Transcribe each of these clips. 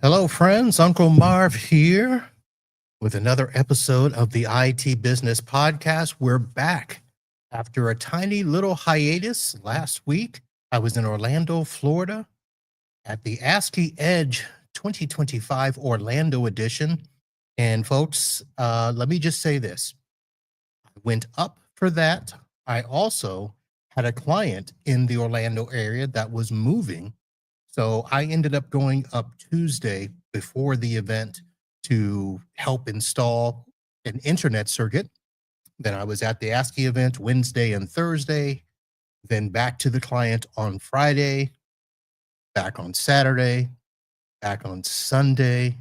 Hello, friends. Uncle Marv here with another episode of the IT Business Podcast. We're back after a tiny little hiatus last week. I was in Orlando, Florida at the ASCII Edge 2025 Orlando edition. And folks, let me just say this. I went up for that. I also had a client in the Orlando area that was moving. So I ended up going up Tuesday before the event to help install an internet circuit. Then I was at the ASCII event Wednesday and Thursday, then back to the client on Friday, back on Saturday, back on Sunday.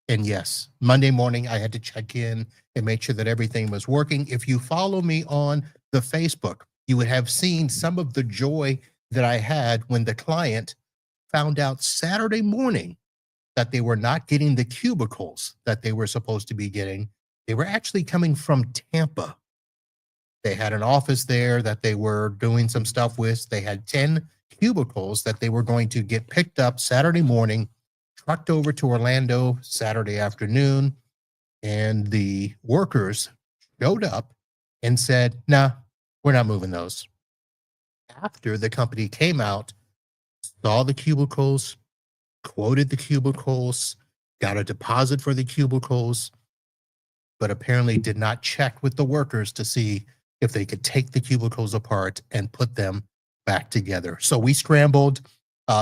And yes, Monday morning, I had to check in and make sure that everything was working. If you follow me on the Facebook, you would have seen some of the joy that I had when the client found out Saturday morning that they were not getting the cubicles that they were supposed to be getting. They were actually coming from Tampa. They had an office there that they were doing some stuff with. They had 10 cubicles that they were going to get picked up Saturday morning, trucked over to Orlando Saturday afternoon, and the workers showed up and said, "Nah, we're not moving those." After the company came out, saw the cubicles, quoted the cubicles, got a deposit for the cubicles, but apparently did not check with the workers to see if they could take the cubicles apart and put them back together. So we scrambled.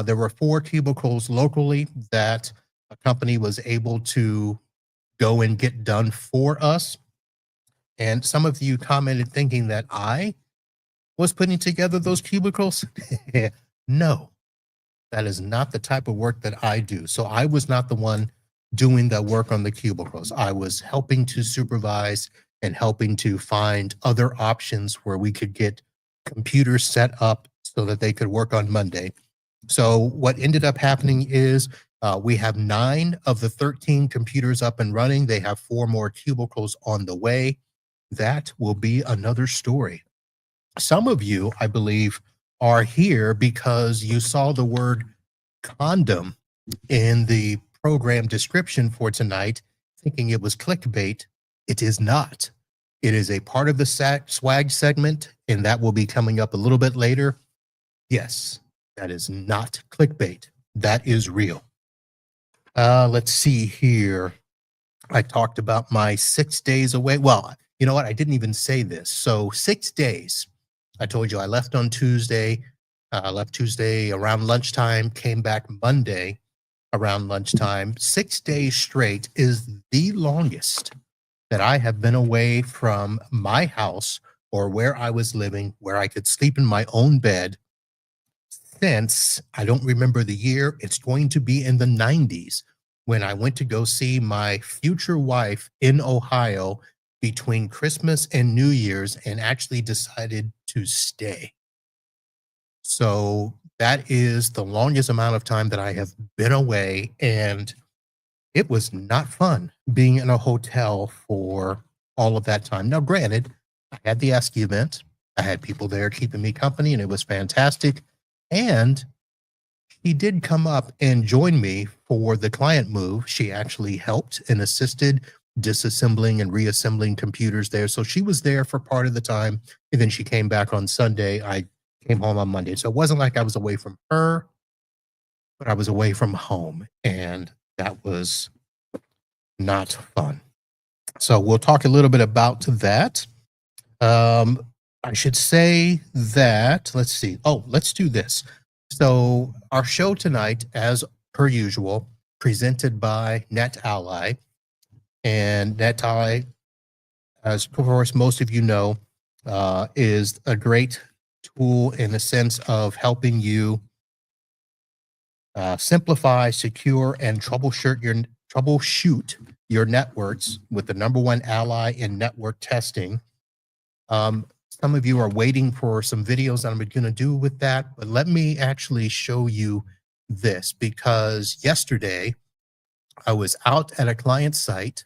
There were 4 cubicles locally that a company was able to go and get done for us. And some of you commented thinking that I was putting together those cubicles. No, that is not the type of work that I do. So I was not the one doing the work on the cubicles. I was helping to supervise and helping to find other options where we could get computers set up so that they could work on Monday. So what ended up happening is we have 9 of the 13 computers up and running. They have 4 more cubicles on the way. That will be another story. Some of you, I believe, are here because you saw the word condom in the program description for tonight, thinking it was clickbait. It is not. It is a part of the swag segment, and that will be coming up a little bit later. Yes, that is not clickbait. That is real. Let's see here. I talked about my 6 days away. Well, you know what? I didn't even say this. So 6 days. I told you I left on Tuesday. Left Tuesday around lunchtime, came back Monday around lunchtime. 6 days straight is the longest that I have been away from my house or where I was living, where I could sleep in my own bed since, I don't remember the year, it's going to be in the 90s, when I went to go see my future wife in Ohio between Christmas and New Year's and actually decided to stay. So that is the longest amount of time that I have been away, and it was not fun being in a hotel for all of that time. Now, granted, I had the ASCII event. I had people there keeping me company, and it was fantastic. And she did come up and join me for the client move. She actually helped and assisted disassembling and reassembling computers there. So she was there for part of the time, and then she came back on Sunday. I came home on Monday. So it wasn't like I was away from her, but I was away from home, and that was not fun. So we'll talk a little bit about that. I should say that, let's see. Oh, let's do this. So our show tonight, as per usual, presented by NetAlly. And NetAlly, as of course most of you know, is a great tool in the sense of helping you simplify, secure, and troubleshoot your networks with the #1 ally in network testing. Some of you are waiting for some videos that I'm going to do with that, but let me actually show you this, because yesterday I was out at a client site,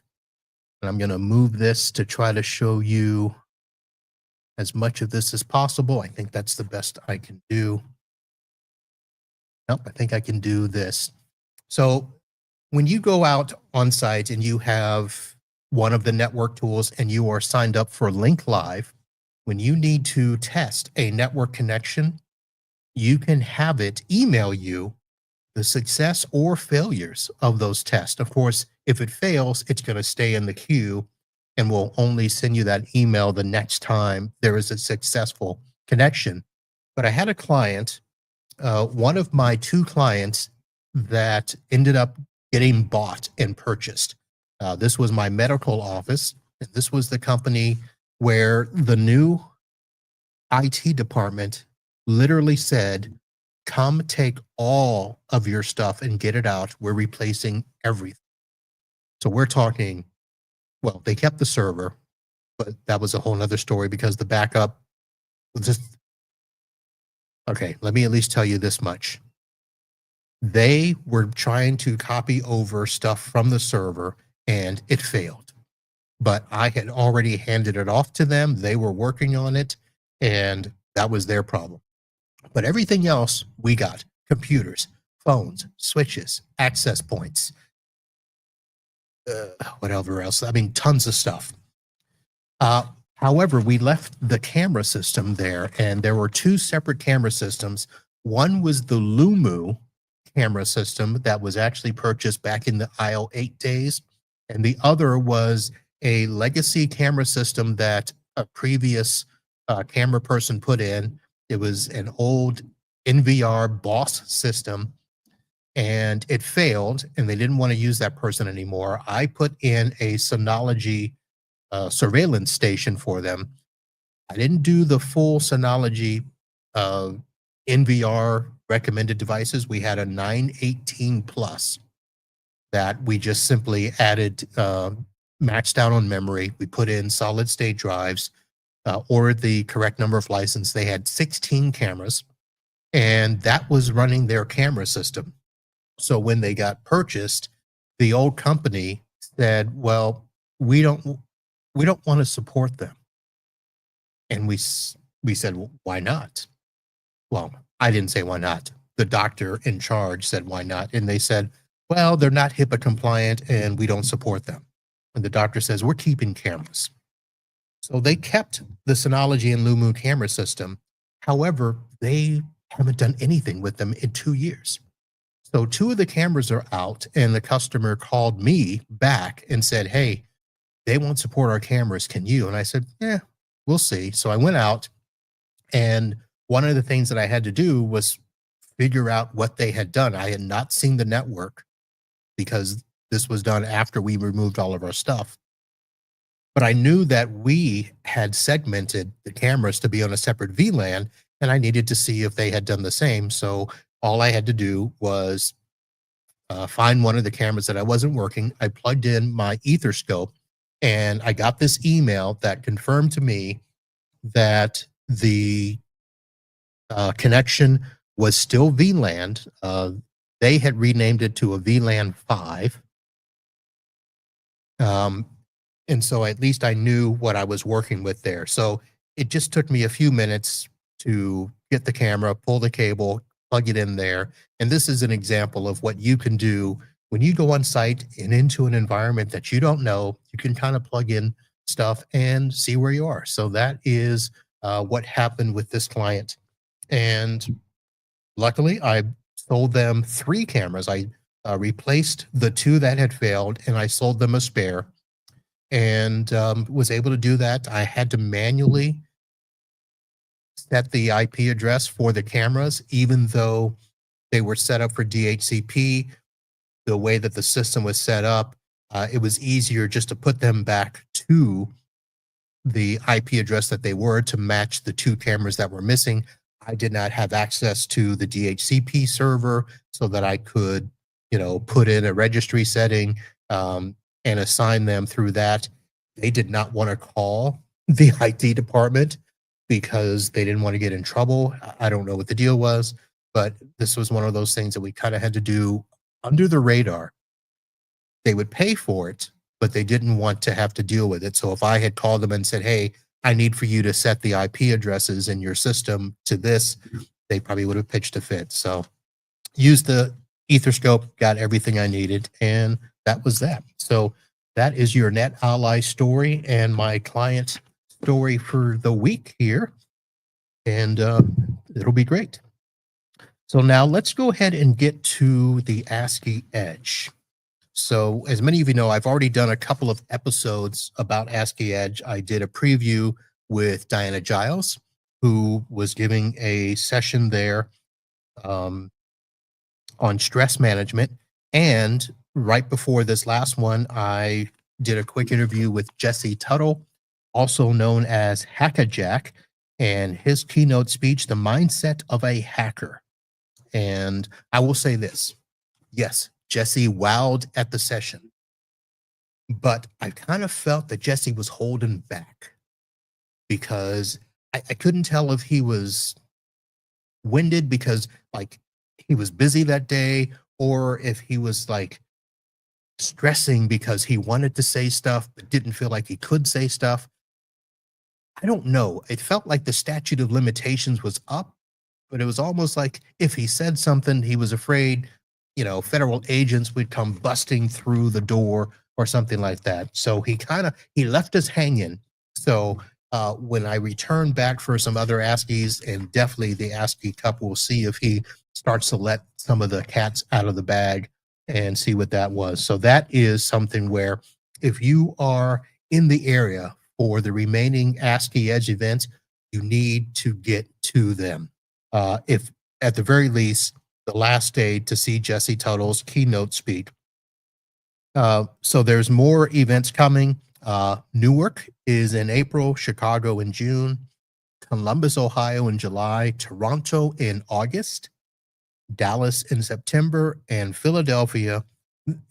and I'm going to move this to try to show you as much of this as possible. I think that's the best I can do. Nope, I think I can do this. So when you go out on site and you have one of the network tools and you are signed up for Link Live, when you need to test a network connection, you can have it email you the success or failures of those tests. Of course, if it fails, it's going to stay in the queue and will only send you that email the next time there is a successful connection. But I had a client, one of my two clients that ended up getting bought and purchased. This was my medical office. And this was the company where the new IT department literally said, come take all of your stuff and get it out. We're replacing everything. So we're talking, well, they kept the server, but that was a whole nother story because the backup was just, okay, let me at least tell you this much. They were trying to copy over stuff from the server and it failed. But I had already handed it off to them. They were working on it and that was their problem. But everything else we got: computers, phones, switches, access points, whatever else. I mean, tons of stuff. However, we left the camera system there, and there were two separate camera systems. One was the Lumu camera system that was actually purchased back in the IO8 days, and the other was a legacy camera system that a previous camera person put in. It was an old NVR BOSS system, and it failed, and they didn't want to use that person anymore. I put in a Synology surveillance station for them. I didn't do the full Synology NVR recommended devices. We had a 918 Plus that we just simply added, maxed out on memory. We put in solid state drives, ordered the correct number of license. They had 16 cameras, and that was running their camera system. So when they got purchased, the old company said, well, we don't want to support them. And we said, well, why not? Well, I didn't say why not. The doctor in charge said, why not? And they said, well, they're not HIPAA compliant and we don't support them. And the doctor says, we're keeping cameras. So they kept the Synology and Lumu camera system. However, they haven't done anything with them in 2 years. So two of the cameras are out, and the customer called me back and said, hey, they won't support our cameras. Can you? And I said, yeah, we'll see. So I went out, and one of the things that I had to do was figure out what they had done. I had not seen the network because this was done after we removed all of our stuff. But I knew that we had segmented the cameras to be on a separate VLAN, and I needed to see if they had done the same. So all I had to do was find one of the cameras that I wasn't working. I plugged in my EtherScope, and I got this email that confirmed to me that the connection was still VLAN. They had renamed it to a VLAN 5. And so at least I knew what I was working with there. So it just took me a few minutes to get the camera, pull the cable, plug it in there. And this is an example of what you can do when you go on site and into an environment that you don't know. You can kind of plug in stuff and see where you are. So that is what happened with this client. And luckily, I sold them 3 cameras. I replaced the 2 that had failed, and I sold them a spare, and was able to do that. I had to manually set the IP address for the cameras, even though they were set up for DHCP. The way that the system was set up, it was easier just to put them back to the IP address that they were to match the 2 cameras that were missing. I did not have access to the DHCP server so that I could, put in a registry setting and assign them through that. They did not want to call the IT department because they didn't want to get in trouble. I don't know what the deal was, but this was one of those things that we kind of had to do under the radar. They would pay for it, but they didn't want to have to deal with it. So if I had called them and said, hey, I need for you to set the IP addresses in your system to this, they probably would have pitched a fit. So used the EtherScope, got everything I needed, and that was that. So that is your NetAlly story and my client story for the week here, and it'll be great. So now let's go ahead and get to the ASCII Edge. So as many of you know, I've already done a couple of episodes about ASCII Edge. I did a preview with Diana Giles, who was giving a session there on stress management. And right before this last one, I did a quick interview with Jesse Tuttle, also known as Hackajack, and his keynote speech, The Mindset of a Hacker. And I will say this, yes, Jesse wowed at the session, but I kind of felt that Jesse was holding back because I couldn't tell if he was winded because like he was busy that day, or if he was like stressing because he wanted to say stuff but didn't feel like he could say stuff. I don't know. It felt like the statute of limitations was up, but it was almost like if he said something, he was afraid, federal agents would come busting through the door or something like that. So he left us hanging. So when I return back for some other ASCIIs, and definitely the ASCII Cup, we'll see if he starts to let some of the cats out of the bag and see what that was. So that is something where if you are in the area for the remaining ASCII Edge events, you need to get to them. If at the very least, the last day to see Jesse Tuttle's keynote speak. So there's more events coming. Newark is in April, Chicago in June, Columbus, Ohio in July, Toronto in August, Dallas in September, and Philadelphia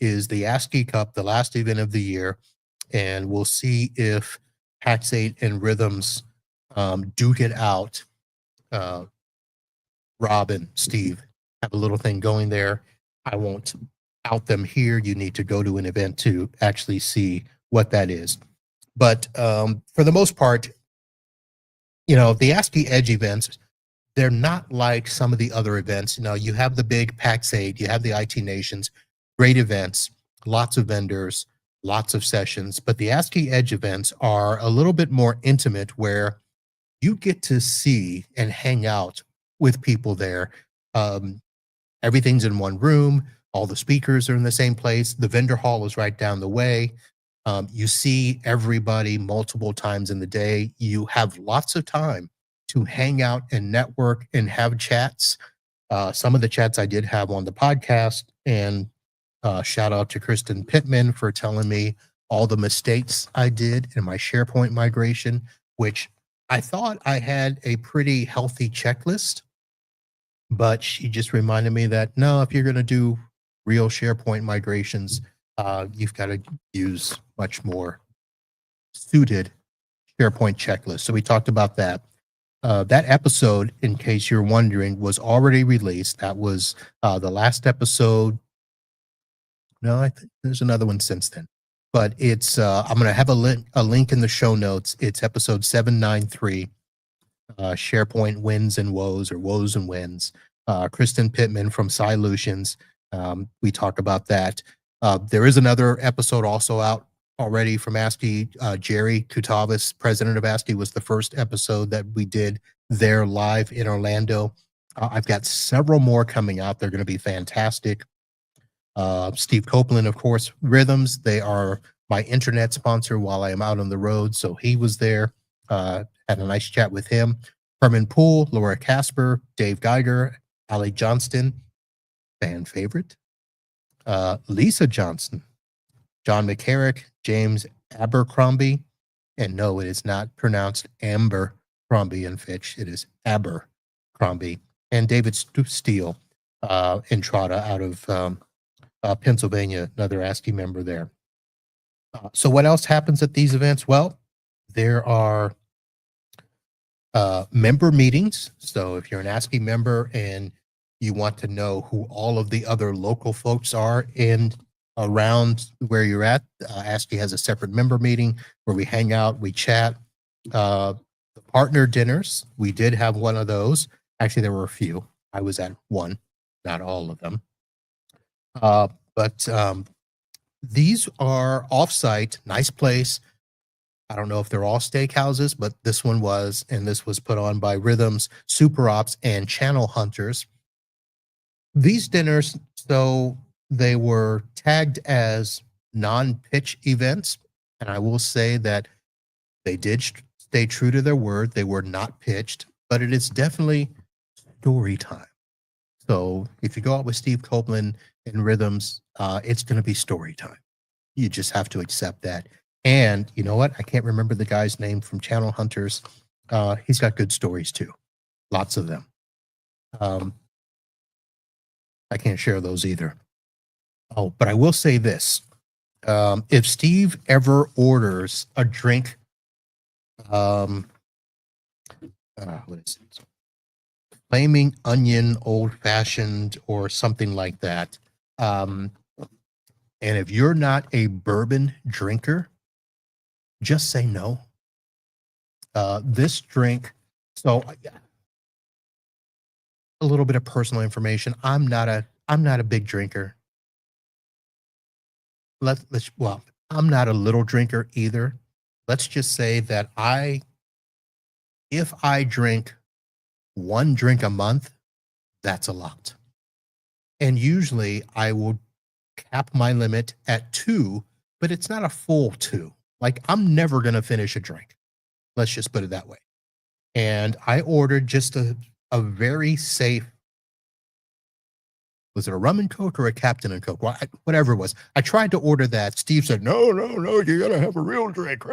is the ASCII Cup, the last event of the year. And we'll see if Pax8 and Rhythms duke it out. Rob and Steve have a little thing going there. I won't out them here. You need to go to an event to actually see what that is. But for the most part, the ASCII Edge events, they're not like some of the other events. You have the big Pax8, you have the IT Nations, great events, lots of vendors, lots of sessions. But the ASCII Edge events are a little bit more intimate, where you get to see and hang out with people there. Everything's in one room. All the speakers are in the same place. The vendor hall is right down the way. You see everybody multiple times in the day. You have lots of time to hang out and network and have chats. Some of the chats I did have on the podcast, and shout out to Kristen Pittman for telling me all the mistakes I did in my SharePoint migration, which I thought I had a pretty healthy checklist, but she just reminded me that no, if you're going to do real SharePoint migrations, you've got to use much more suited SharePoint checklists. So we talked about that. That episode, in case you're wondering, was already released. That was the last episode. No, I think there's another one since then. But it's I'm going to have a link in the show notes. It's episode 793, SharePoint Wins and Woes, or Woes and Wins. Kristen Pittman from Solutions. We talk about that. There is another episode also out already from ASCII. Jerry Kutavis, president of ASCII, was the first episode that we did there live in Orlando. I've got several more coming out. They're going to be fantastic. Steve Copeland, of course, Rhythms. They are my internet sponsor while I am out on the road. So he was there. Had a nice chat with him. Herman Poole, Laura Casper, Dave Geiger, Ali Johnston, fan favorite. Lisa Johnson, John McCarrick, James Abercrombie, and no, it is not pronounced Abercrombie and Fitch. It is Abercrombie, and David Steele, Entrada out of Pennsylvania, another ASCII member there. So what else happens at these events? Well, there are member meetings. So if you're an ASCII member and you want to know who all of the other local folks are in around where you're at, ASCII has a separate member meeting where we hang out, we chat. The partner dinners, we did have one of those. Actually, there were a few. I was at one. not all of them. But these are offsite, nice place. I don't know if they're all steakhouses, but this one was, and this was put on by Rhythms, Super Ops, and Channel Hunters. These dinners, so they were tagged as non-pitch events, and I will say that they did stay true to their word. They were not pitched, but it is definitely story time. So if you go out with Steve Copeland and Rhythms, it's going to be story time. You just have to accept that. And you know what? I can't remember the guy's name from Channel Hunters. He's got good stories too, lots of them. I can't share those either. Oh, but I will say this. If Steve ever orders a drink, what is it? Flaming Onion Old Fashioned or something like that. And if you're not a bourbon drinker, just say no. This drink, so a little bit of personal information. I'm not a big drinker. Well, I'm not a little drinker either. Let's just say that if I drink one drink a month, that's a lot. And usually I will cap my limit at 2, but it's not a full 2. Like, I'm never going to finish a drink. Let's just put it that way. And I ordered just a very safe, was it a rum and Coke or a Captain and Coke? Well, whatever it was. I tried to order that. Steve said, no, you got to have a real drink.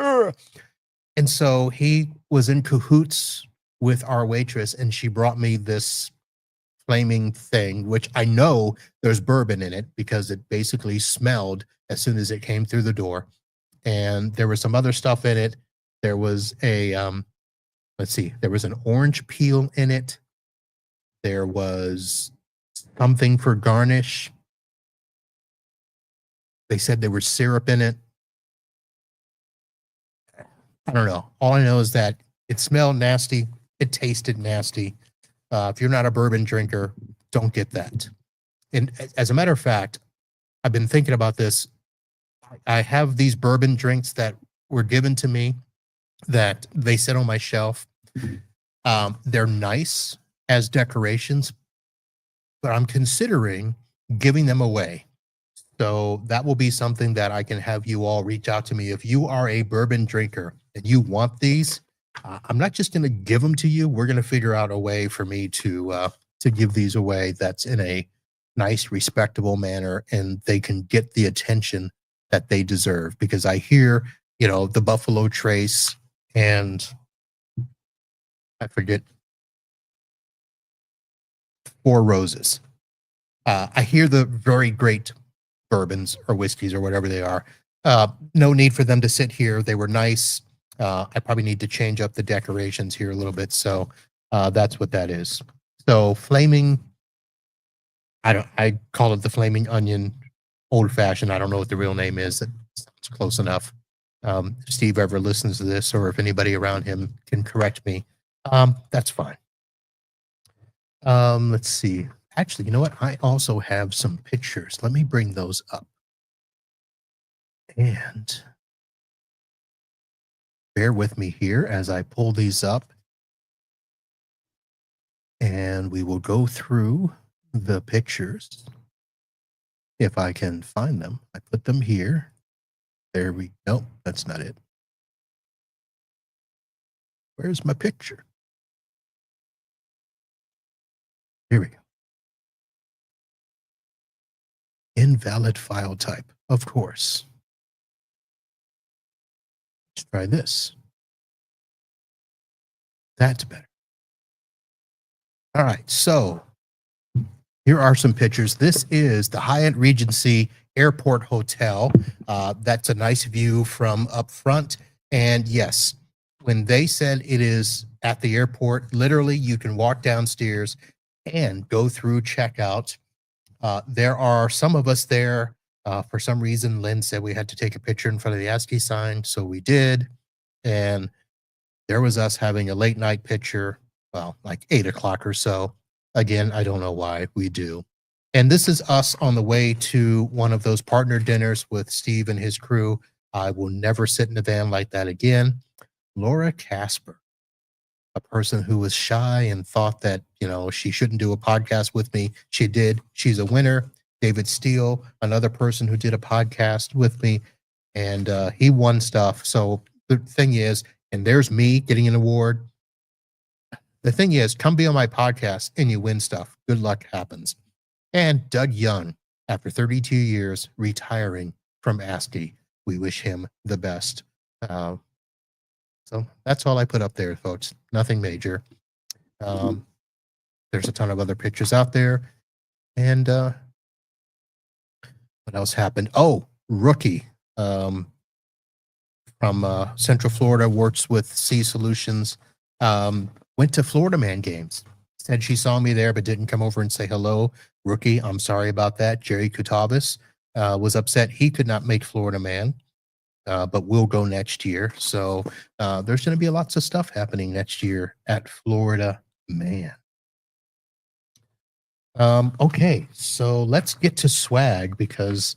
And so he was in cahoots with our waitress, and she brought me this flaming thing, which I know there's bourbon in it because it basically smelled as soon as it came through the door. And there was some other stuff in it. There was there was an orange peel in it. There was something for garnish. They said there was syrup in it. I don't know. All I know is that it smelled nasty. It tasted nasty. If you're not a bourbon drinker, don't get that. And as a matter of fact, I've been thinking about this. I have these bourbon drinks that were given to me that they sit on my shelf. They're nice as decorations, but I'm considering giving them away. So that will be something that I can have you all reach out to me. If you are a bourbon drinker and you want these, I'm not just going to give them to you. We're going to figure out a way for me to give these away that's in a nice, respectable manner, and they can get the attention that they deserve. Because I hear, the Buffalo Trace and I forget, Four Roses. I hear the very great bourbons or whiskeys or whatever they are. No need for them to sit here. They were nice. I probably need to change up the decorations here a little bit. So that's what that is. So flaming, I call it the Flaming Onion Old Fashioned. I don't know what the real name is. That sounds close enough. If Steve ever listens to this, or if anybody around him can correct me, that's fine. Let's see. Actually, you know what? I also have some pictures. Let me bring those up. And bear with me here as I pull these up. And we will go through the pictures. If I can find them. I put them here. There we go. That's not it. Where's my picture? Here we go. Invalid file type, of course. Let's try this. That's better. All right, so here are some pictures. This is the Hyatt Regency Airport Hotel. That's a nice view from up front. And yes, when they said it is at the airport, literally you can walk downstairs and go through checkout. There are some of us there. For some reason, Lynn said we had to take a picture in front of the ASCII sign, so we did. And there was us having a late night picture, well, like 8 o'clock or so. Again, I don't know why we do. And this is us on the way to one of those partner dinners with Steve and his crew. I will never sit in a van like that again. Laura Casper, a person who was shy and thought that, she shouldn't do a podcast with me. She did. She's a winner. David Steele, another person who did a podcast with me, and he won stuff. So the thing is, and there's me getting an award. The thing is, come be on my podcast and you win stuff. Good luck happens. And Doug Young, after 32 years, retiring from ASCII. We wish him the best. So that's all I put up there, folks. Nothing major. There's a ton of other pictures out there. And what else happened? Oh, Rookie from Central Florida, works with C Solutions. Went to Florida Man games. Said she saw me there, but didn't come over and say hello. Rookie, I'm sorry about that. Jerry Kutavas was upset he could not make Florida Man, but we'll go next year. So there's going to be lots of stuff happening next year at Florida Man. Okay, so let's get to swag, because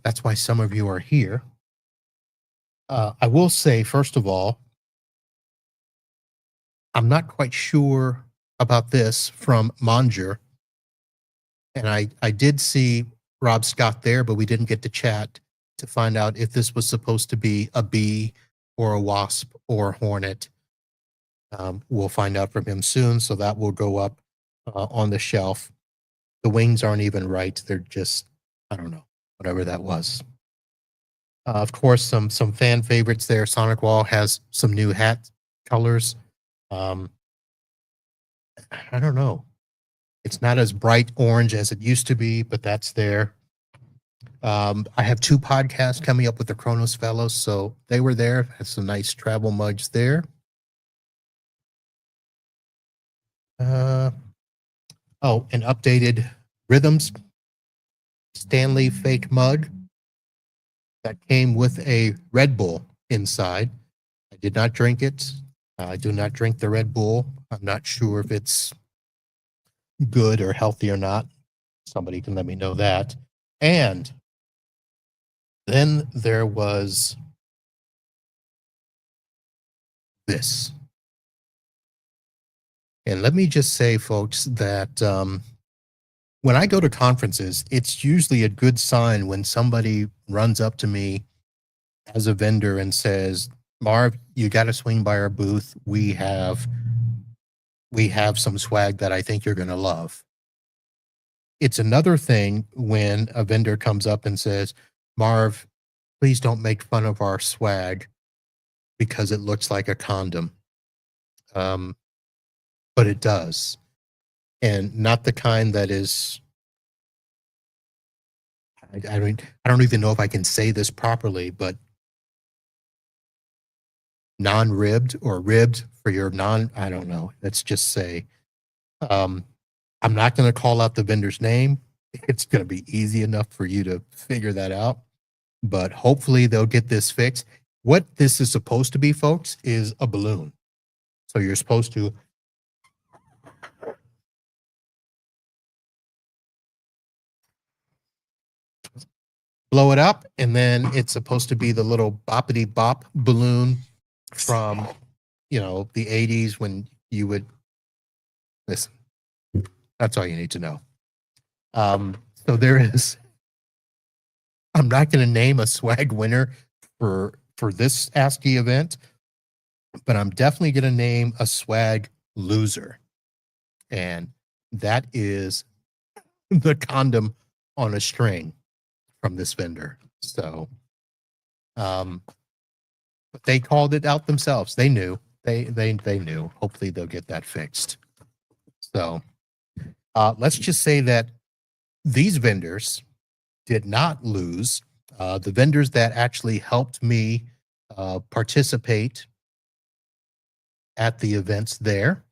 that's why some of you are here. I will say, first of all, I'm not quite sure about this from Manger. And I did see Rob Scott there, but we didn't get to chat to find out if this was supposed to be a bee or a wasp or a hornet. We'll find out from him soon, so that will go up on the shelf. The wings aren't even right. They're just, I don't know, whatever that was. Of course, some fan favorites there. Sonic Wall has some new hat colors. I don't know. It's not as bright orange as it used to be, but that's there. I have 2 podcasts coming up with the Kronos Fellows, so they were there. Had some nice travel mugs there. Oh, an updated Rhythms Stanley fake mug that came with a Red Bull inside. I did not drink it. I do not drink the Red Bull. I'm not sure if it's good or healthy or not. Somebody can let me know that. And then there was this. And let me just say, folks, that when I go to conferences, it's usually a good sign when somebody runs up to me as a vendor and says, Marv, you got to swing by our booth. We have some swag that I think you're going to love. It's another thing when a vendor comes up and says, Marv, please don't make fun of our swag because it looks like a condom. But it does. And not the kind that is, I don't even know if I can say this properly, but non-ribbed or ribbed for your I don't know. Let's just say, I'm not going to call out the vendor's name. It's going to be easy enough for you to figure that out, but hopefully they'll get this fixed. What this is supposed to be, folks, is a balloon. So you're supposed to blow it up, and then it's supposed to be the little boppity bop balloon from, the 80s when you would listen. That's all you need to know. So there is, I'm not going to name a swag winner for this ASCII event, but I'm definitely going to name a swag loser. And that is the condom on a string from this vendor. So, but they called it out themselves. They knew. They knew. Hopefully they'll get that fixed. So, let's just say that these vendors did not lose. The vendors that actually helped me participate at the events there.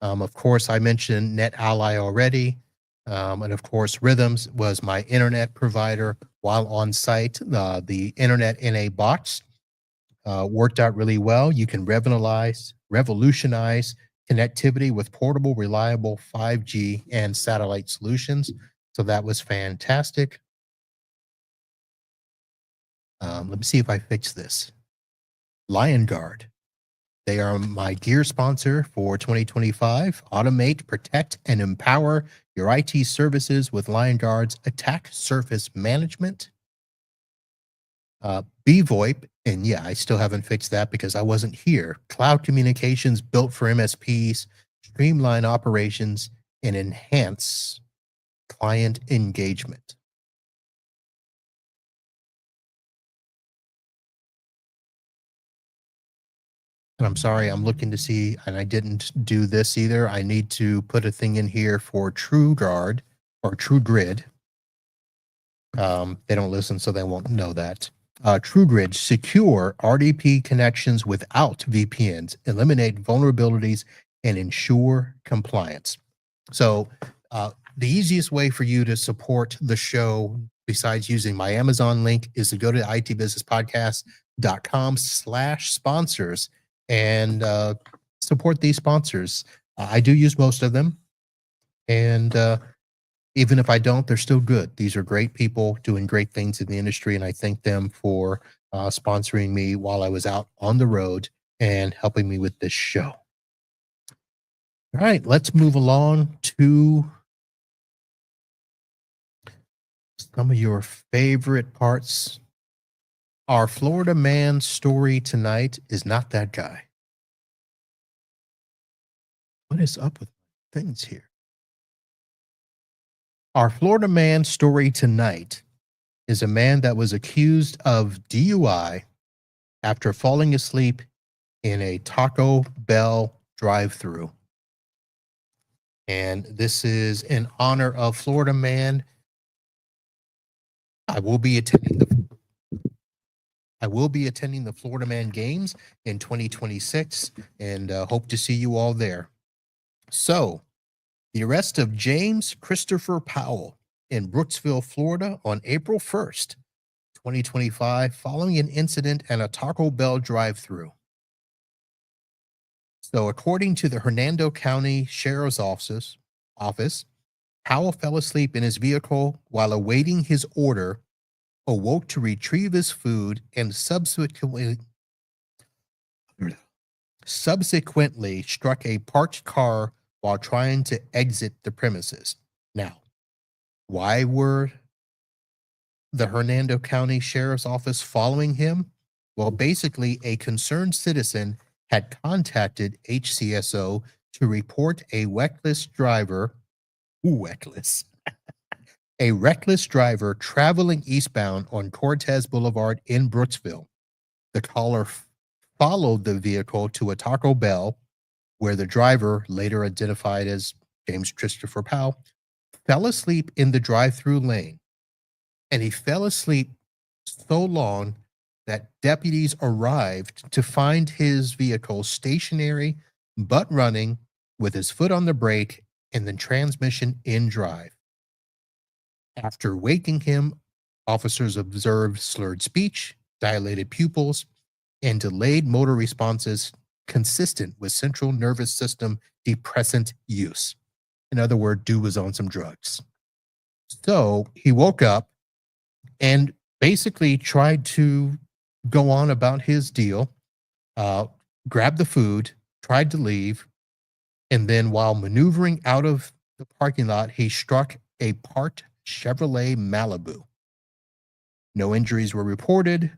Of course, I mentioned NetAlly already. And of course, Rhythms was my internet provider while on site. The internet in a box worked out really well. You can revolutionize connectivity with portable, reliable 5G and satellite solutions. So that was fantastic. Let me see if I fix this. LionGuard. They are my gear sponsor for 2025. Automate, protect, and empower your IT services with LionGuard's attack surface management. VoIP, and yeah, I still haven't fixed that because I wasn't here. Cloud communications built for MSPs, streamline operations, and enhance client engagement. And I'm sorry, I'm looking to see, and I didn't do this either. I need to put a thing in here for TrueGuard or TrueGrid. They don't listen, so they won't know that. TrueGrid, secure RDP connections without VPNs, eliminate vulnerabilities, and ensure compliance. So the easiest way for you to support the show, besides using my Amazon link, is to go to itbusinesspodcast.com/sponsors and support these sponsors. I do use most of them. And even if I don't, they're still good. These are great people doing great things in the industry. And I thank them for sponsoring me while I was out on the road and helping me with this show. All right, let's move along to some of your favorite parts. Our Florida man story tonight is not that guy. What is up with things here? Our Florida man story tonight is a man that was accused of DUI after falling asleep in a Taco Bell drive-thru. And this is in honor of Florida man. I will be attending the Florida Man Games in 2026 and hope to see you all there. So, the arrest of James Christopher Powell in Brooksville, Florida on April 1st, 2025, following an incident at a Taco Bell drive-thru. So, according to the Hernando County Sheriff's Office, Powell fell asleep in his vehicle while awaiting his order, awoke to retrieve his food, and subsequently struck a parked car while trying to exit the premises. Now, why were the Hernando County Sheriff's Office following him? Well, basically, a concerned citizen had contacted HCSO to report a reckless driver traveling eastbound on Cortez Boulevard in Brooksville. The caller followed the vehicle to a Taco Bell, where the driver, later identified as James Christopher Powell, fell asleep in the drive-thru lane. And he fell asleep so long that deputies arrived to find his vehicle stationary but running, with his foot on the brake and the transmission in drive. After waking him, officers observed slurred speech, dilated pupils, and delayed motor responses consistent with central nervous system depressant use. In other words, dude was on some drugs. So he woke up and basically tried to go on about his deal, grabbed the food, tried to leave, and then while maneuvering out of the parking lot, he struck a parked Chevrolet Malibu. No injuries were reported,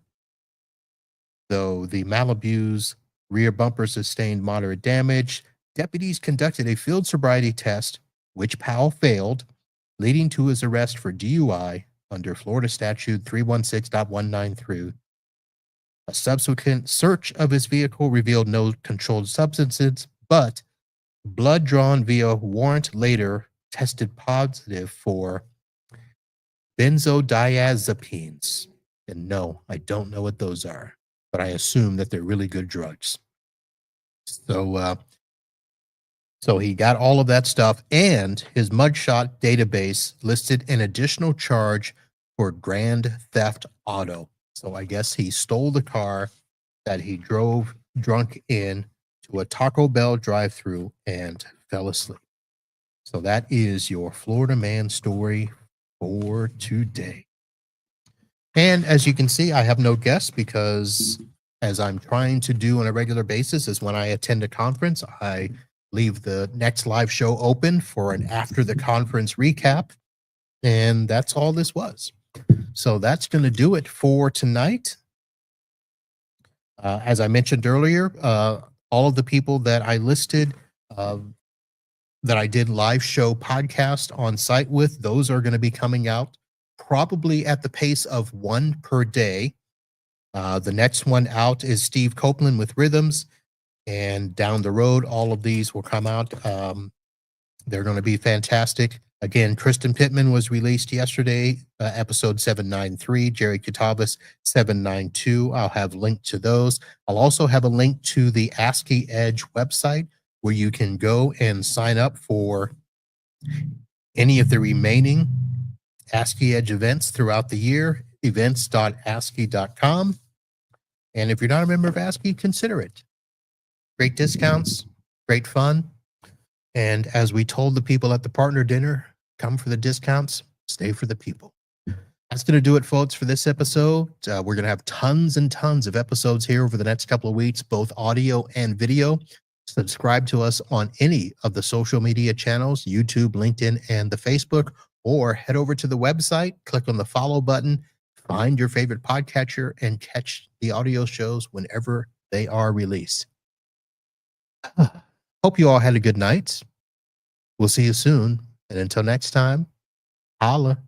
though the Malibu's rear bumper sustained moderate damage. Deputies conducted a field sobriety test, which Powell failed, leading to his arrest for DUI under Florida Statute 316.193. A subsequent search of his vehicle revealed no controlled substances, but blood drawn via warrant later tested positive for benzodiazepines. And no, I don't know what those are, but I assume that they're really good drugs. So he got all of that stuff, and his mugshot database listed an additional charge for grand theft auto. So I guess he stole the car that he drove drunk in to to a Taco Bell drive-thru and fell asleep. So that is your Florida man story for today. And as you can see, I have no guests because, as I'm trying to do on a regular basis, is when I attend a conference, I leave the next live show open for an after the conference recap. And that's all this was. So that's going to do it for tonight. As I mentioned earlier, all of the people that I listed that I did live show podcast on site with, those are going to be coming out probably at the pace of one per day. The next one out is Steve Copeland with Rhythms. And down the road, all of these will come out. They're going to be fantastic. Again, Kristen Pittman was released yesterday, episode 793, Jerry Kutavas 792. I'll have linked to those. I'll also have a link to the ASCII Edge website where you can go and sign up for any of the remaining ASCII Edge events throughout the year, events.ascii.com. And if you're not a member of ASCII, consider it. Great discounts, great fun. And as we told the people at the partner dinner, come for the discounts, stay for the people. That's going to do it, folks, for this episode. We're going to have tons and tons of episodes here over the next couple of weeks, both audio and video. Subscribe to us on any of the social media channels, YouTube, LinkedIn, and the Facebook, or head over to the website, click on the follow button, find your favorite podcatcher, and catch the audio shows whenever they are released. Hope you all had a good night. We'll see you soon. And until next time, holla.